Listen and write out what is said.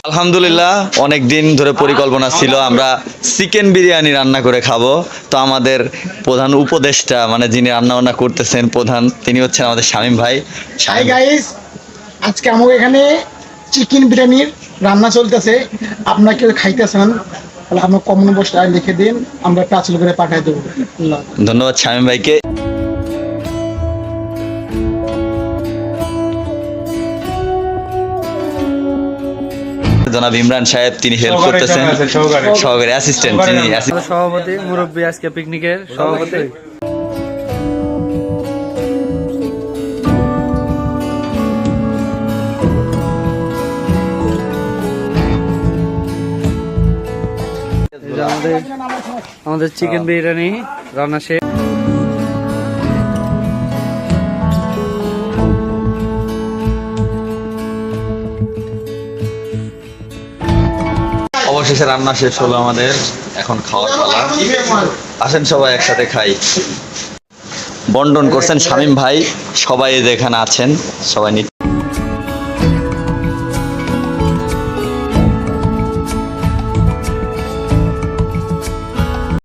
আলহামদুলিল্লাহ, অনেক দিন ধরে পরিকল্পনা ছিল আমরা চিকেন বিরিয়ানি রান্না করে খাবো। তো আমাদের প্রধান উপদেষ্টা মানে যিনি রান্না বান্না করতেছেন প্রধান, তিনি হচ্ছেন আমাদের শামীম ভাই। হাই গাইস, আজকে আমাকে এখানে চিকেন বিরিয়ানির রান্না চলতেছে। আপনারা কেউ খাইতেছেন তাহলে আপনার কমেন্ট বক্সে লিখে দিন, আমরা পার্সেল করে পাঠিয়ে দেবো। ধন্যবাদ শামীম ভাইকে। জনাব ইমরান সাহেব, তিনি হেল্প করতেছেন, সহকারী অ্যাসিস্ট্যান্ট, তিনি সভাপতি মুরব্বী আজকে পিকনিকের সভাপতি। আমাদের চিকেন বিরিয়ানি রান্না শেষ। অবশেষে রান্না শেষ হলো আমাদের, এখন খাওয়ার পালা। আসেন সবাই একসাথে খাই। বন্টন করছেন শামীম ভাই, সবাই যেখানে আছেন সবাই